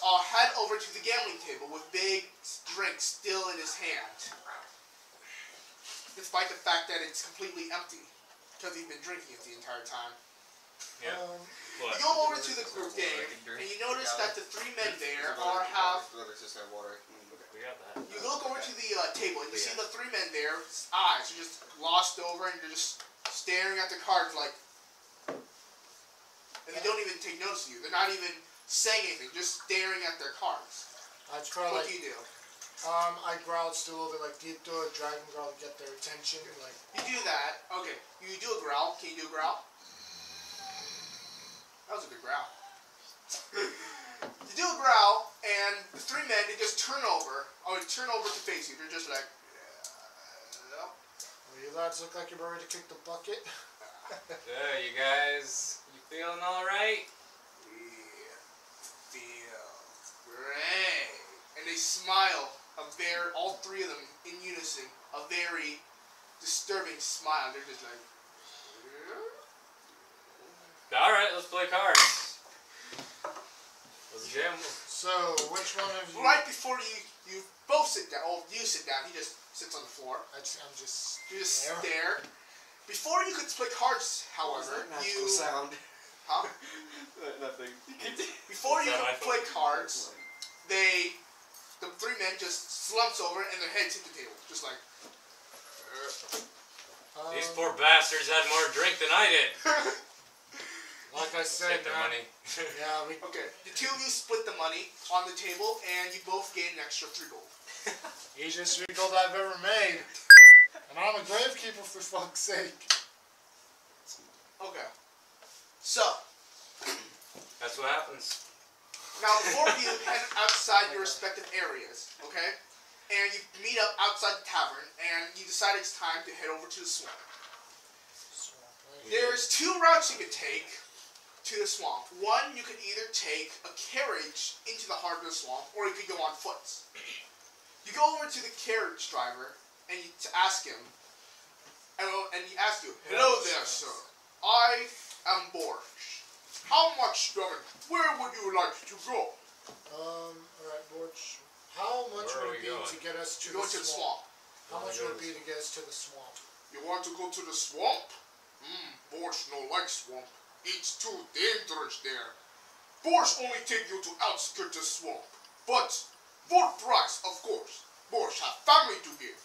head over to the gambling table with big drink still in his hand. Despite the fact that it's completely empty. Because he's been drinking it the entire time. Yeah. You go over to the group game, and you notice that the three men there have... We got that. You look over to the table, and you see the three men there, eyes are just glossed over, and they're just staring at the cards like... And they don't even take notice of you. They're not even saying anything, just staring at their cards. What do you do? I growled still a little bit, like, do you do a dragon growl to get their attention? Like, you do that. Okay, you do a growl. Can you do a growl? That was a good growl. You do a growl, and the three men, they just turn over to face you. They're just like, well, you lads look like you're ready to kick the bucket. Yeah, you guys, you feeling alright? We feel great. And they smile, all three of them in unison, a very disturbing smile. They're just like, Alright, let's play cards. Let's jam. So, which one of you... Right before you both sit down, you sit down, he just sits on the floor. I'm just... You just stare. Before you could play cards, however, you... sound. Huh? Nothing. Before you could play cards, the three men just slumps over and their heads hit the table. Just like... These poor bastards had more drink than I did. Like I said, Take their money. Yeah, we... Okay, the two of you split the money on the table, and you both gain an extra 3 gold. Easiest 3 gold I've ever made. And I'm a gravekeeper, for fuck's sake. Okay. So. That's what happens. Now, the four of you head outside your respective areas, okay? And you meet up outside the tavern, and you decide it's time to head over to the swamp. There's 2 routes you could take to the swamp. One, you could either take a carriage into the heart of the swamp, or you could go on foot. You go over to the carriage driver, and you ask him, and he asks you, "Hello there, sir. I am Borch. How much, where would you like to go?" Alright, Borch. How much would it be to get us to the swamp? How much would it be to get us to the swamp? You want to go to the swamp? Borch no like swamp. It's too dangerous there. Borch only take you to outskirts of swamp. But, for price, of course. Borch have family to give.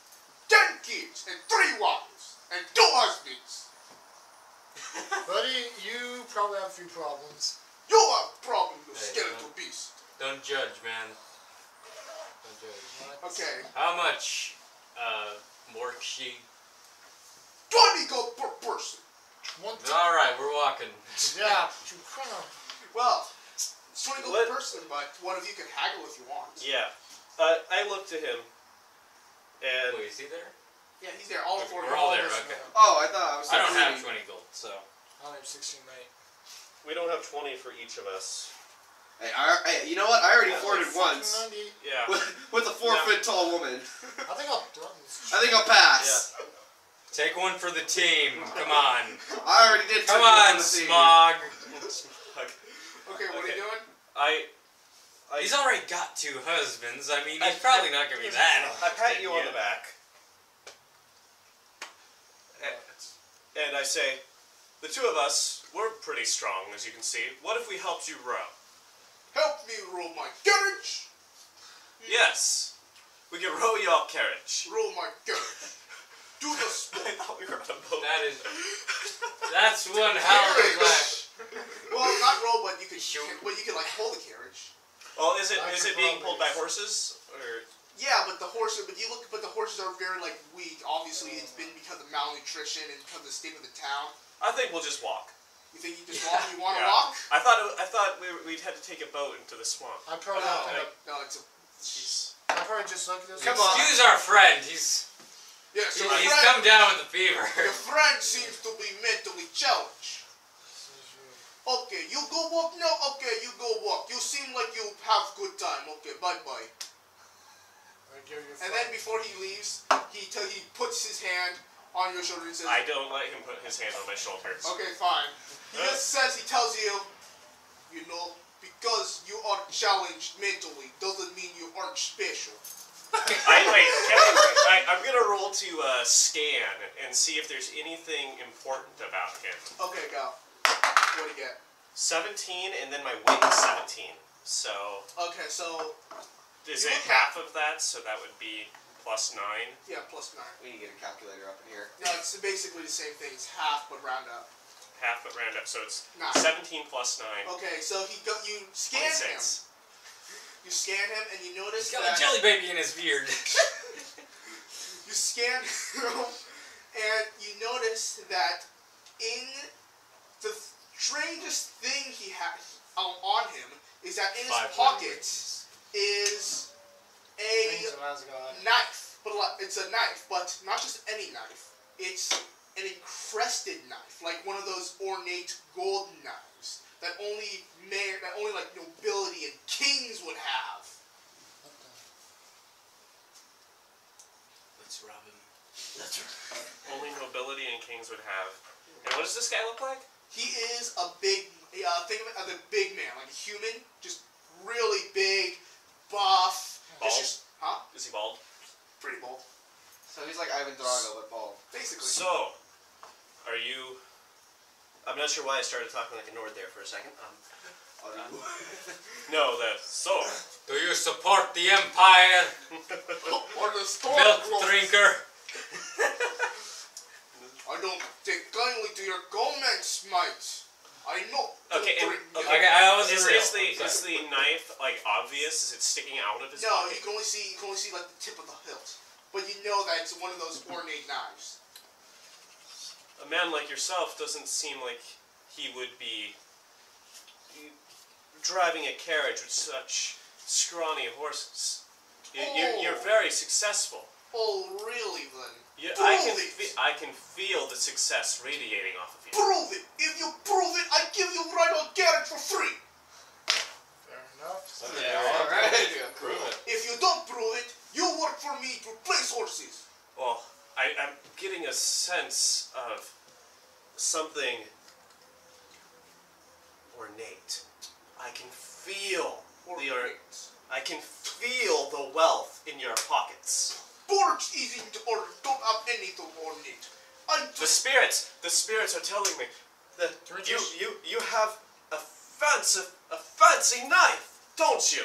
10 kids and 3 wives and 2 husbands. Buddy, you probably have a few problems. You have problems with skeletal beast. Don't judge, man. Don't judge. Okay. How much, Morkshy? 20 gold per person. Alright, we're walking. Yeah. Well, it's 20 gold per person, but one of you can haggle if you want. Yeah. I look to him. And... Wait, is he there? Yeah, he's there. All 4 We're all there, okay. Oh, I thought I was... I don't have 20 gold, so... I only have 16, mate. We don't have 20 for each of us. Hey, you know what? I already flirted once. 90. Yeah. With a 4-foot tall woman. I think I'll pass. Yeah. Take one for the team. Come on. I already did. Come on, Smog. Okay, what are you doing? He's already got 2 husbands. I mean, he's probably not going to be that. I pat you on the back. And I say, the 2 of us, we're pretty strong, as you can see. What if we helped you row? Help me roll my carriage. Yes. We can row y'all carriage. Roll my carriage. Do the sport. I thought we were on a boat. That's one hell of a laugh. Well, not roll, but you could like hold the carriage. Well, is it being pulled by horses or? Yeah, but the horses are very like weak. Obviously, it's been because of malnutrition and because of the state of the town. I think we'll just walk. You think you just walk? You want to walk? I thought we'd had to take a boat into the swamp. I probably no, it's a. I probably just look at this. Come on. Excuse our friend. He's come down with the fever. Your friend seems to be mentally challenged. Okay, you go walk now. Okay, you go walk. You seem like you have good time. Okay, bye. And then before he leaves, he puts his hand on your shoulder and says, I don't let him put his hand on my shoulder. Okay, fine. He tells you, you know, because you are challenged mentally doesn't mean you aren't special. I'm gonna roll to scan and see if there's anything important about him. Okay, go. What do you get? 17, and then my weight is 17. So. Okay, so. Is it half of that? So that would be +9. Yeah, +9. We need to get a calculator up in here. No, it's basically the same thing. It's half, but round up. Half, but round up. So it's 9. 17 plus 9. Okay, so you scan him. You scan him, and you notice he's got a jelly baby in his beard. You scan him, and you notice that in the strangest thing he has on him is that in his pockets is a knife. But it's a knife, but not just any knife. It's an encrusted knife, like one of those ornate gold knives that only like nobility and kings would have. Let's rob him. That's right. Only nobility and kings would have. And what does this guy look like? He is a big, think of it as a big man, like a human, just really big, buff. Bald? Huh? Is he bald? Pretty bald. So he's like Ivan Drago, but bald. Basically. So, are you... I'm not sure why I started talking like a Nord there for a second. No, so. Do you support the Empire? Or the storm Milk clothes. drinker? I don't take kindly to your comments, mate. I know. Okay, and, Okay, I wasn't real. Is the knife like obvious? Is it sticking out of his No, pocket? you can only see like the tip of the hilt, but you know that it's one of those ornate knives. A man like yourself doesn't seem like he would be driving a carriage with such scrawny horses. You're very successful. Oh, really then? Yeah, Prove it! I can feel the success radiating off of you. Prove it! If you prove it, I give you right on carriage for free! Fair enough. Yeah, Alright. prove it. If you don't prove it, you work for me to replace horses. Well, I'm getting a sense of something ornate. I can feel I can feel the wealth in your pockets. Borch isn't or don't have anything ornate. The spirits are telling me that you have a fancy knife, don't you?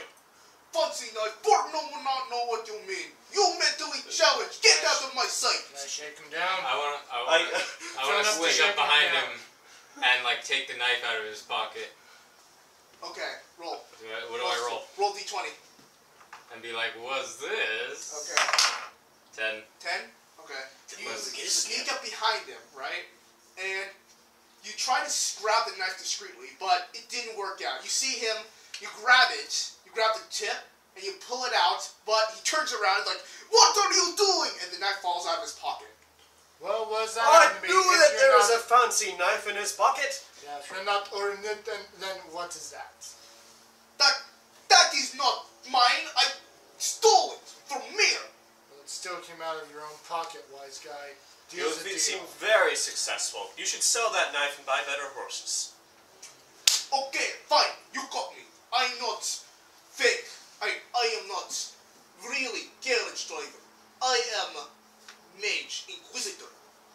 Fancy knife, Bort no will not know what you mean. You mentally challenged. Get out of my sight. Can I shake him down? I wanna swing up behind him and like take the knife out of his pocket. Okay, roll. What do I roll? Roll d20. And be like, what's this? Okay. 10. 10? Okay. You sneak up behind him, right? And you try to grab the knife discreetly, but it didn't work out. You see him, you grab it, you grab the tip, and you pull it out, but he turns around and like, what are you doing? And the knife falls out of his pocket. Well, was that I knew that there was a fancy knife in his pocket. Yeah, if you're not ornate, then what is that? That is not mine. I stole it from Mir. Well, it still came out of your own pocket, wise guy. You seem very successful. You should sell that knife and buy better horses. Okay, fine. You got me. I'm not fake. I am not really carriage driver. I am mage inquisitor.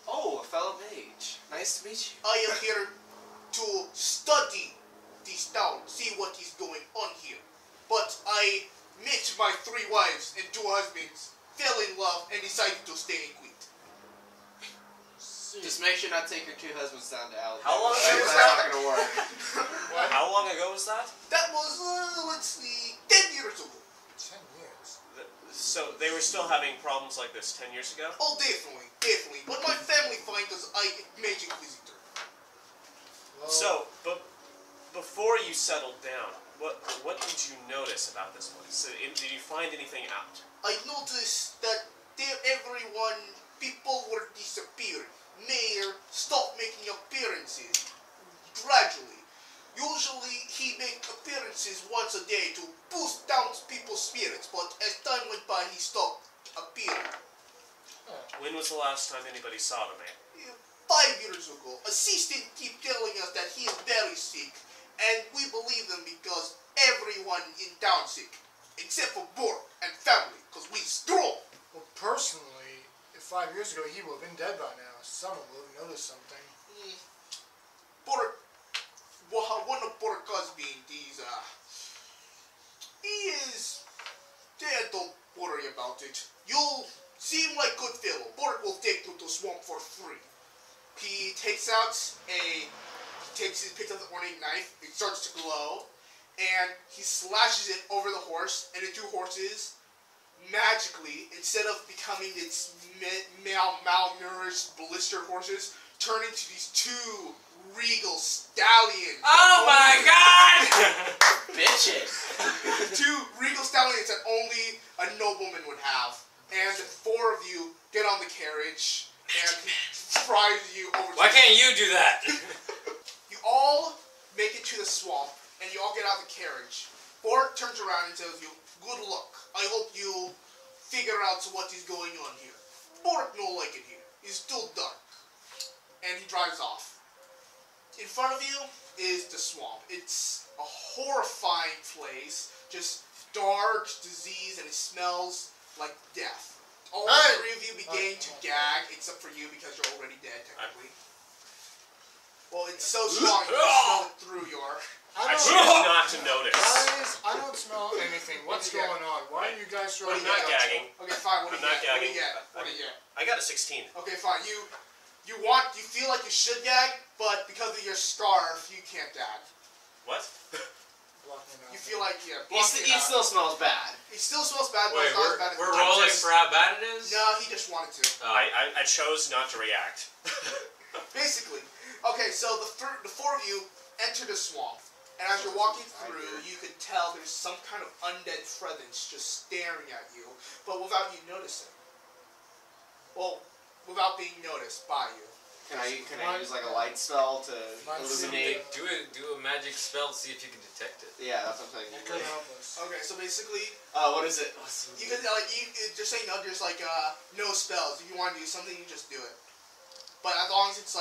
Oh, a fellow mage. Nice to meet you. I am here to study this town, see what is going on here. But I met my 3 wives and 2 husbands, fell in love, and decided to stay in Crete. Just make sure not to take your 2 husbands down to Alabama. How long ago was That's that? not gonna work. How long ago was that? That was, let's see, 10 years ago. 10 years. So they were still having problems like this 10 years ago? Oh, definitely. But my family finds us mage inquisitor. Well, Oh. So, but before you settled down, what did you notice about this place? Did you find anything out? I noticed that people were disappearing. Mayor stopped making appearances gradually. Usually he makes appearances once a day to boost down people's spirits, but as time went by he stopped appearing. When was the last time anybody saw the man? 5 years ago, assistant keep telling us that he is very sick, and we believe them because everyone everyone in Downsick, except for Bork and family, because we strong. Well, personally, if 5 years ago he would have been dead by now. Someone would have noticed something. Bork, well, one of Bork husband, he is dead, don't worry about it. You seem like good fellow. Bork will take you to swamp for free. He takes out picks up the ornate knife, it starts to glow, and he slashes it over the horse, and the two horses, magically, instead of becoming its malnourished, blistered horses, turn into these two regal stallions. Oh my god! Bitches. Two regal stallions that only a nobleman would have. And the four of you get on the carriage, and he drives you over. Why can't you do that? You all make it to the swamp, and you all get out of the carriage. Bork turns around and tells you, "Good luck. I hope you figure out what is going on here. Bork no like it here. It's too dark." And he drives off. In front of you is the swamp. It's a horrifying place, just dark, disease, and it smells like death. All three of you begin to gag, except for you because you're already dead, technically. Well, it's so strong you can smell it through your... I choose not to notice. Guys, I don't smell anything. What's going on? Why are you guys throwing I'm not gagging. Okay, fine. What do you get? What do you get? I got a 16. Okay, fine. You feel like you should gag, but because of your scarf, you can't gag. What? You feel like, He still smells bad. He still smells bad, but Wait, it's not as bad as we're rolling for how bad it is? No, he just wanted to. Oh. I chose not to react. Basically. Okay, so the four of you enter the swamp, and as you're walking through, you can tell there's some kind of undead presence just staring at you, but without you noticing. Well, without being noticed by you. Can I use like a light spell to illuminate? Do a magic spell to see if you can detect it. Yeah, that's what I'm saying. That could help us. Okay, so basically, what is it? you can just say no. There's no spells. If you want to do something, you just do it. But as long as it's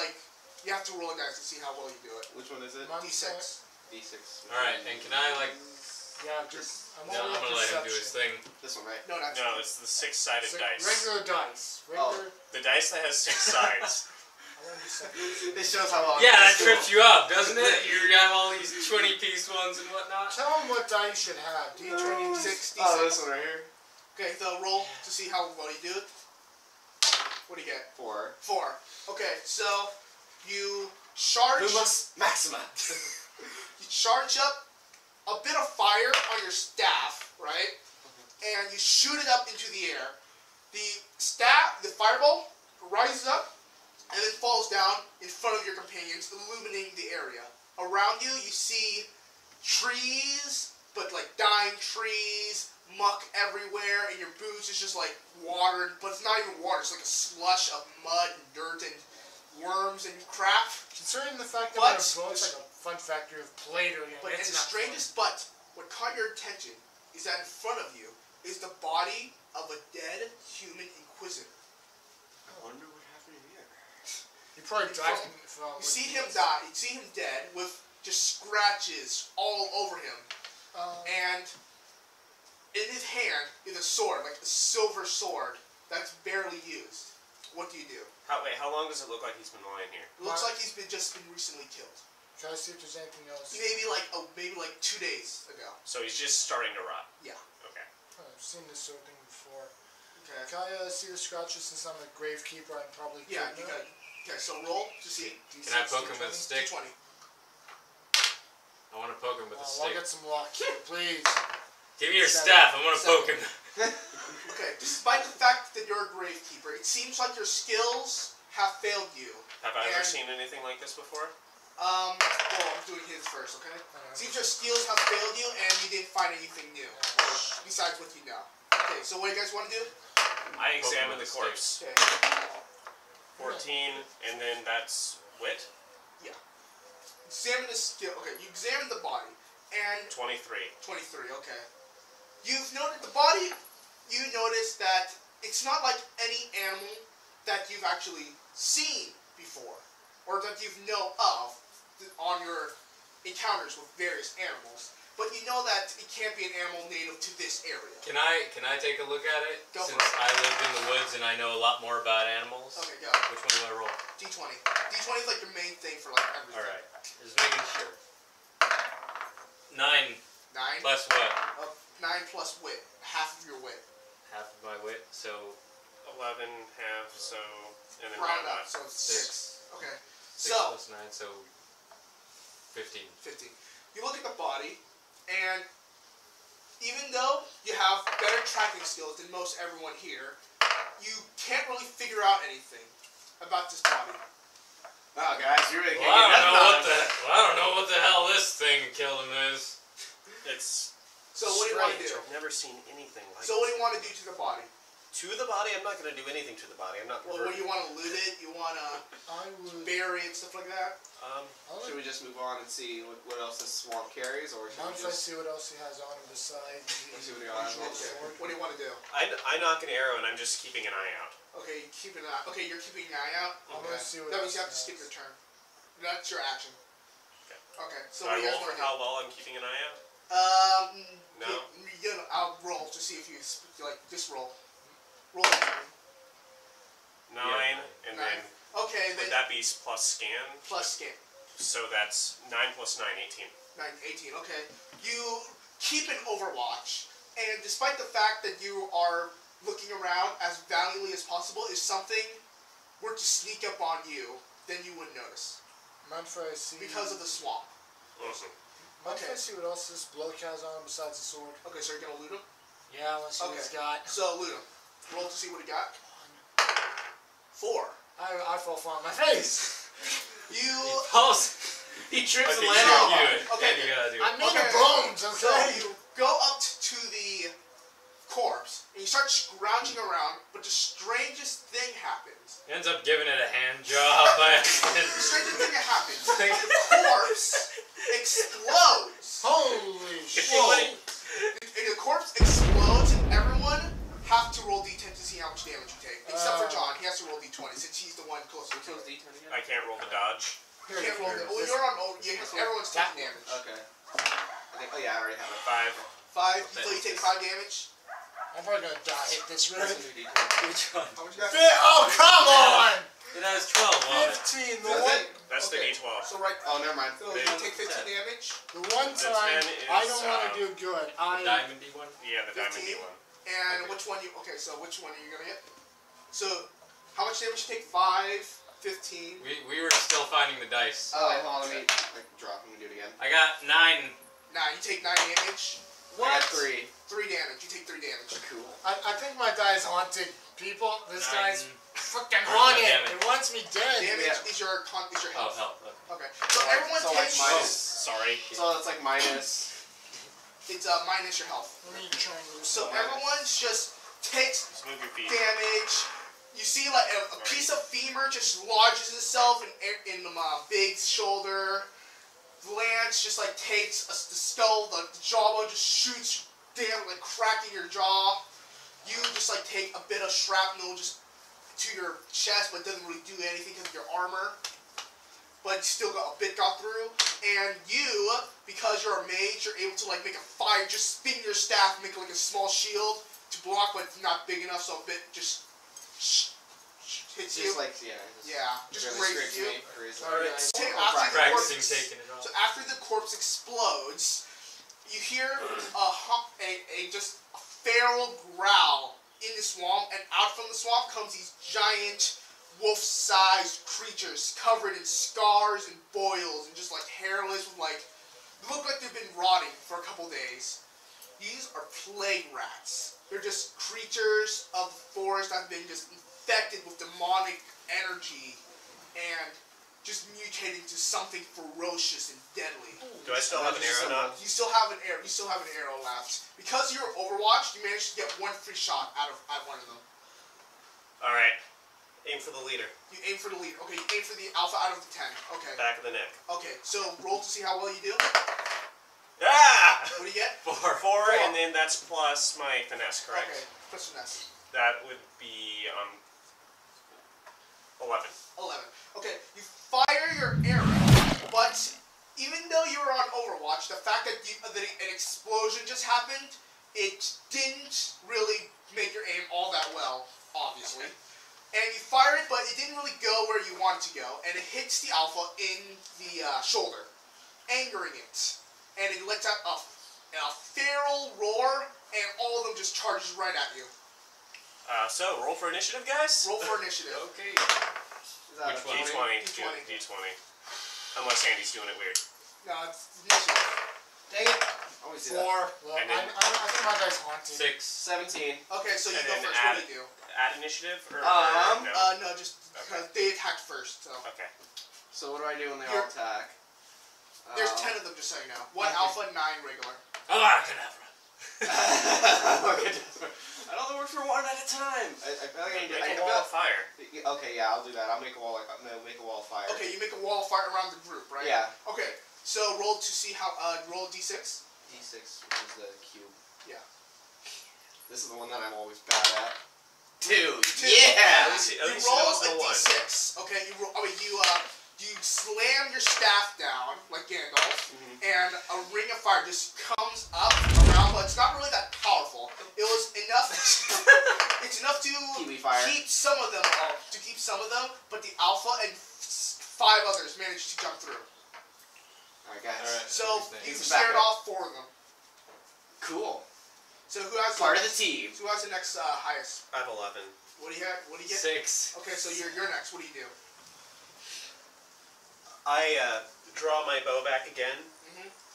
you have to roll a dice to see how well you do it. Which one is it? D6. D6. All right, and can I Yeah, just... I'm gonna let him do his thing. This one, right? No, that's No, it's the 6-sided dice. Regular dice. The dice that has 6 sides. This shows how long. Yeah, that trips you up, doesn't it? You have all these 20-piece ones and whatnot. Tell them what die you should have. D20, D6. Oh, this one right here. Okay, so roll to see how well you do it. What do you get? 4. 4. Okay, so you charge. Lumos Maxima. You charge up a bit of fire on your staff, right? And you shoot it up into the air. The fireball rises up and then falls down in front of your companions, illuminating the area. Around you, you see trees, but dying trees, muck everywhere, and your boots is just water, but it's not even water, it's like a slush of mud and dirt and worms and crap. Considering the fact that it's like a fun factory of Play-Doh, but the strangest, what caught your attention is that in front of you is the body of a dead human inquisitor. I wonder what happened here. He probably died from... You see him die. You see him dead with just scratches all over him, and in his hand is a sword, like a silver sword that's barely used. What do you do? How long does it look like he's been lying here? It looks like he's just been recently killed. Try to see if there's anything else. Maybe 2 days ago. So he's just starting to rot. Yeah. Okay. I've seen this sort of thing before. Okay. Can I see the scratches since I'm a gravekeeper? I can probably... Yeah, you got. Okay, so roll to see. Can I poke him with a stick? D20. I want to poke him with a I'll stick. get some luck here, please. Give me your staff. I'm gonna poke him. Okay, despite the fact that you're a gravekeeper, it seems like your skills have failed you. Have I ever seen anything like this before? Well, I'm doing his first, okay? Seems your skills have failed you, and you didn't find anything new besides what you know. Okay, so what do you guys want to do? I examine the corpse. Okay. 14, and then that's wit? Yeah. Examine the skill. Okay, you examine the body, and 23. 23. Okay. You've noted the body. You notice that it's not like any animal that you've actually seen before, or that you know of on your encounters with various animals. But you know that it can't be an animal native to this area. Can I take a look at it? Go Since for it. I lived in the woods and I know a lot more about animals. Okay, go. Which one do I roll? D20. D20 is like the main thing for like everything. Alright. Just making sure. 9. 9? Plus what? 9 plus wit. Half of your wit. Half of my wit, so 11, half, so, and then round up, that. so it's 6. Okay. 6 So, plus 9, so 15. 15. You look at the body, and even though you have better tracking skills than most everyone here, you can't really figure out anything about this body. Wow, guys, you really can't Well, get nothing out of I don't know what the hell this thing killed him is. It's So what do you want to do? I've never seen anything like So what do you want to do to the body? To the body? I'm not going to do anything to the body. I'm not. Well, what do you want to loot it? You want to I would. bury it, stuff like that? Should we just move on and see what else this swamp carries, or should Mind we if I just see what else he has on him besides let's see what he the has? usual Okay. sword? What do you want to do? I knock an arrow and I'm just keeping an eye out. Okay, keep an eye. Okay, you're keeping an eye out. I'm Okay. gonna see what That means else you have to he skip has. your turn. That's your action. Okay. Okay. So So I what do you guys roll for want to do? how well I'm keeping an eye out? No. I'll roll to see if you like this roll. Roll a 9, and then Okay, would then that be plus scan? plus scan. So that's 9 plus 9, 18. 9, 18. Okay. You keep an overwatch, and despite the fact that you are looking around as valiantly as possible, if something were to sneak up on you, then you wouldn't notice Mind if I see? because of the swamp. Awesome. Mind if Okay. I see what else this bloke has on him besides the sword? Okay, so you're gonna loot him. Yeah, let's see what he's Okay. got. So loot him. Roll to see what he got. 4. I fall flat on my face. You. He trips Okay, and you lands gotta on do it. it. Okay. Yeah, you gotta do it. I'm made Okay. of bones, So okay? you go up to the corpse and you start scrounging around, but the strangest thing happens. Ends up giving it a hand job by The accident. strangest thing that happens. The corpse explodes. Holy shit. Whoa. And the corpse explodes, and everyone have to roll d10 to see how much damage you take. Except for John, he has to roll d20 since he's the one closest to it. I can't roll the dodge. You can't roll it. Well, you're on. Everyone's taking damage. Okay. I think. Oh yeah, I already have it. 5. 5. So you take 5 damage. I'm probably gonna die at this rate. That's a new D10. Which one? How much you got? Oh, come on! It has 12 on it. 15. The Does one, it? That's Okay. the D12. So right. Oh, never mind. So you take 15 damage. the one The time 10 is, I don't want to do good. The diamondy one? Yeah, the diamond 15? D1. And Okay. which one you? Okay, so which one are you gonna get? So, how much damage you take? 5, 15. We were still finding the dice. Oh, wait, hold on. Let me drop. Let me do it again. I got 9. 9. You take 9 damage. I got 3. 3 damage. You take 3 damage. Cool. I think my die is haunted. People, this 9. guy's fucking Where's haunted. my damage? It wants me dead. Damage Yeah. is your Oh, health. hell. Okay. So everyone So like takes. minus. Sorry. So it's like minus. It's minus your health. Let me try and lose So some. everyone just takes Just move your feet. damage. You see, like a piece of femur just lodges itself in the big shoulder. The lance just like takes the skull. The jawbone just shoots down, like cracking your jaw. You just like take a bit of shrapnel just to your chest, but it doesn't really do anything because of your armor. But still got a bit got through. And you, because you're a mage, you're able to like make a fire. Just spin your staff, make like a small shield to block, but it's not big enough, so a bit just hits you. Just like Just really grazes scrapes you. me. Grazes me. Alright. Practicing taking it off. So after the corpse explodes, you hear just a feral growl in the swamp, and out from the swamp comes these giant wolf-sized creatures covered in scars and boils and just like hairless with like look like they've been rotting for a couple days. These are plague rats. They're just creatures of the forest that have been just infected with demonic energy and just mutated into something ferocious and deadly. Do I still have an arrow now? You still have an arrow. You still have an arrow left. Because you're Overwatch, you managed to get 1 free shot at one of them. All right. Aim for the leader. You aim for the lead. Okay, you aim for the alpha out of the 10. Okay. Back of the neck. Okay, so roll to see how well you do. Ah! What do you get? 4, and then that's plus my finesse, correct? Okay, plus finesse. That would be 11. 11. Okay, you fire your arrow, but even though you were on Overwatch, the fact that, that an explosion just happened, it didn't really make your aim all that well, obviously. And you fire it, but it didn't really go where you want it to go, and it hits the Alpha in the shoulder, angering it. And it lets out a feral roar, and all of them just charges right at you. So, roll for initiative, guys? Roll for initiative. Okay. Which one? D20. Unless Andy's doing it weird. No, it's initiative. Dang it. Always do 4. that. Well, I think my guy's haunted. 6. 17. Okay, so you And go then first. What do you do? Add initiative? Or no? No, just because they attacked first. So. Okay. So what do I do when they all attack? There's 10 of them, just so you know. 1 alpha, 9 regular. Abracadabra. I don't work for one at a time. I feel like I need to make a wall of fire. Okay, yeah, I'll do that. I'll make a wall. Make a wall of fire. Okay, you make a wall of fire around the group, right? Yeah. Okay, so roll to see how. Roll d6. D6, which is the cube. Yeah. This is the one that I'm always bad at. 2. Two. Yeah. At least You that roll was a the one. d6. Okay, you roll. I mean, you slam your staff down like Gandalf, and a ring of fire just comes up around, but it's not really that powerful. It was enough. It's enough to keep some of them. But the Alpha and 5 others managed to jump through. All right, guys. Alright. So you scared off 4 of them. Cool. So who has Part of the team. Who has the next highest? I have 11. What do you have? What do you get? 6. Okay, so you're next. What do you do? I draw my bow back again,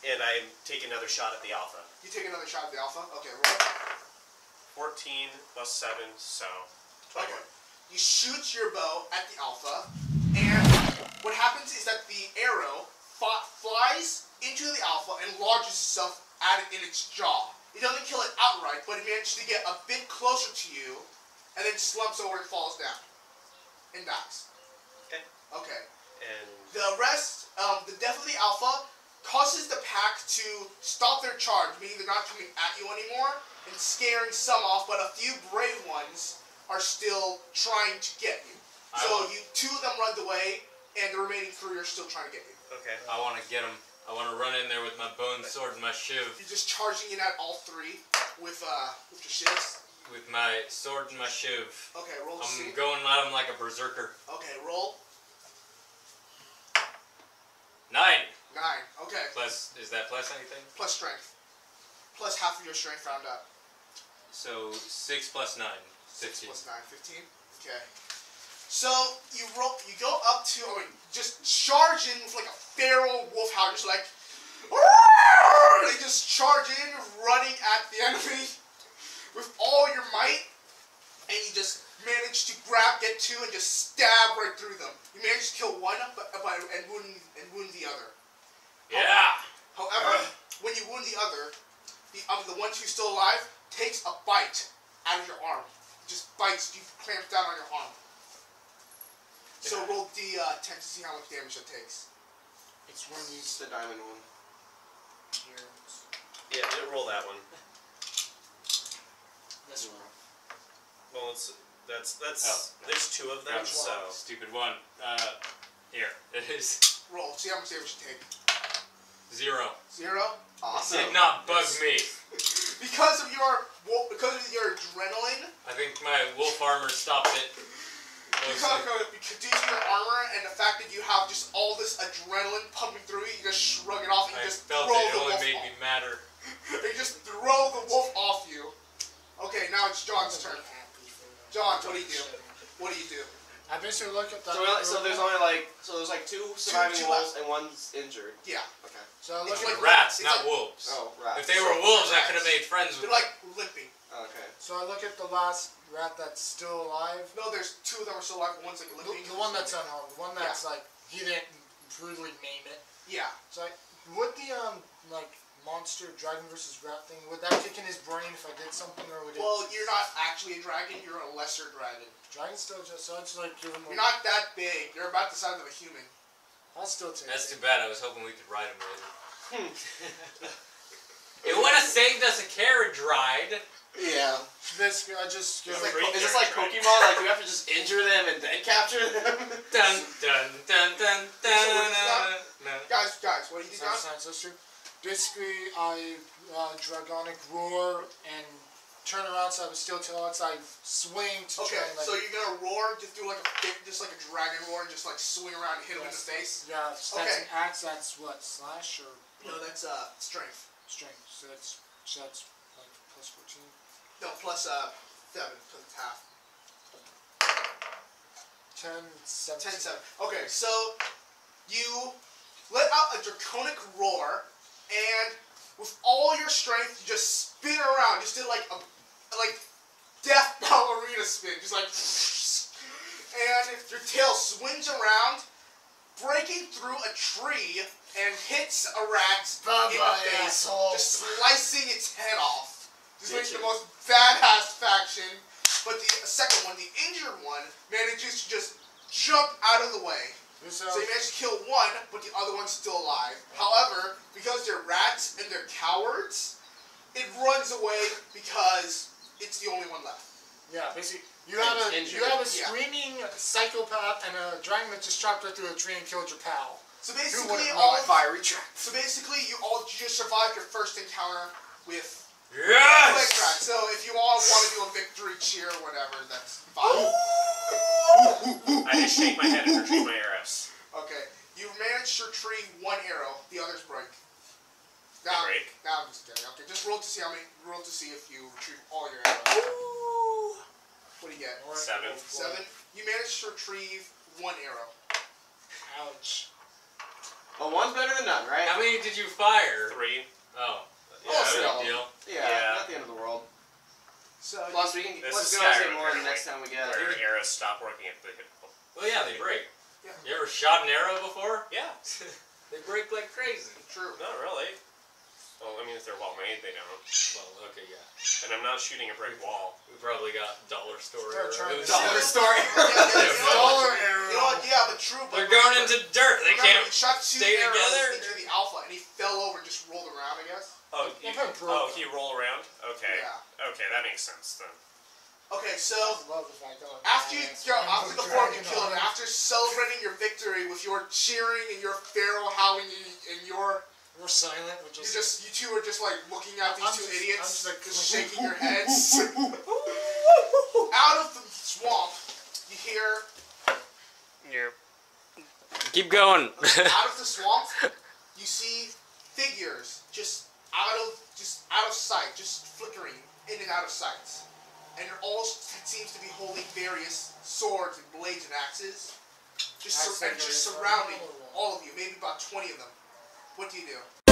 and I take another shot at the Alpha. You take another shot at the Alpha. Okay, roll. 14 plus 7, so 21. Okay. You shoot your bow at the Alpha, and what happens is that the arrow flies into the Alpha and lodges itself at it in its jaw. It doesn't kill it outright, but it manages to get a bit closer to you, and then slumps over and falls down, and dies. Okay. Okay. And The rest, the death of the Alpha causes the pack to stop their charge, meaning they're not coming at you anymore, and scaring some off, but a few brave ones are still trying to get you. So 2 of them run away, and the remaining 3 are still trying to get you. okay. I want to get them. I want to run in there with my bone sword and my shiv. You're just charging in at all 3 with your shivs. With my sword and my shiv. Okay, roll to see. I'm going at them like a berserker. Okay, roll. 9. 9. Okay. Plus, is that plus anything? Plus strength. Plus half of your strength round up. So 6 plus 9. 6 15. plus 9, 15. Okay. So you go up to, just charge in with like a feral wolf howl, just like, they just charge in, running at the enemy with all your might, and you just manage to get 2 and just stab right through them. You manage to kill 1, and wound the other. Yeah. However, when you wound the other, the one who's still alive takes a bite out of your arm. It just bites you, clamps down on your arm. So roll D10 to see how much damage it takes. It's one of these The diamond one. here. Yeah, didn't roll that one. This one. Well, that's there's 2 of them, so Stupid one. Here. It is Roll. See how much damage you take. 0. 0. Awesome. Did not bug me. Because of your adrenaline. I think my wolf armor stopped it. Because due to your armor and the fact that you have just all this adrenaline pumping through you, you just shrug it off and you just throw the wolf only made off. me madder. You just throw the wolf off you. Okay, now it's John's turn. John, what do you do? What do you do? I basically look at the. So there's only there's 2 surviving two wolves and 1's injured. Yeah. Okay. So I look It's at like Rats, it's not like- wolves. Oh, rats. If they were wolves, I could have made friends with They're them. like limping. Okay. So I look at the last rat that's still alive. No, there's 2 of them are still alive. One's like limping. The one that's unharmed. The one that's like he didn't brutally maim it. Yeah. So would the like monster dragon versus rat thing, would that kick in his brain if I did something, or would it? Well, you're not actually a dragon. You're a lesser dragon. Dragon still just so it's like give him. You're not that big. You're about the size of a human. I'll still take That's it. too bad. I was hoping we could ride him later. It would have saved us a carriage ride. Yeah. Basically, I just give Is him. this like Pokemon? Like you have to just injure them and then capture them? Dun dun dun dun dun. So No. Guys, what do you think? Science history. Basically, I dragonic roar and turn around so I have a steel tail outs. I swing to try and like. So you're gonna roar, just do like a dragon roar, and just like swing around and hit him in the face. Yeah, that's an axe. That's what, slash or? No, that's strength. Strength. So that's like plus 14. No, plus 7 because it's half. 10, 17. 10, 7. Okay, so you let out a draconic roar, and with all your strength, you just spin around. Just did like a death ballerina spin, just like, and your tail swings around, breaking through a tree and hits a rat in the face, just slicing its head off. Just making the most badass faction. But the second one, the injured one, manages to just jump out of the way. So you managed to kill one, but the other one's still alive. However, because they're rats and they're cowards, it runs away because it's the only one left. Yeah, basically, you have a screaming psychopath and a dragon that just chopped right through a tree and killed your pal. So basically, fiery track. So basically, you just survived your first encounter with Yes! So if you all want to do a victory cheer or whatever, that's fine. I just shake my head and retrieve my arrows. Okay, you managed to retrieve one arrow. The others break. They break? Now I'm just kidding. Okay, just roll to see if you retrieve all your arrows. What do you get? 7. 7. You managed to retrieve one arrow. Ouch. Well, one's better than none, right? How many did you fire? 3. Oh. Yeah, Oh, big deal. Yeah, not the end of the world. So Plus, we can This is say Skyrim, more the apparently, next time we get it. where arrows stop working at the hit point. Well, yeah, they break. Yeah. You ever shot an arrow before? Yeah. They break like crazy. True. Not really. Well, I mean, if they're well made, they don't. Well, okay, yeah. And I'm not shooting a brick wall. We probably got dollar store Start trying arrows. to- Dollar store. Dollar arrow. You know what? Yeah, but true. But They're going into dirt. They remember, can't he shot 2 stay arrows together. into the alpha, and he fell over and just rolled around, I guess. Oh, He roll around? Okay. Yeah. Okay, that makes sense then. Okay, so Love the fact that after the form you killed him, after celebrating your victory with your cheering and your feral howling and your we're silent. We're just. you two are just like looking at these two idiots, I'm just shaking your heads. Out of the swamp, you hear. Keep going. Out of the swamp, you see figures just out of sight, just flickering in and out of sight, and it all seems to be holding various swords and blades and axes, just surrounding all of you, maybe about 20 of them. What do you do?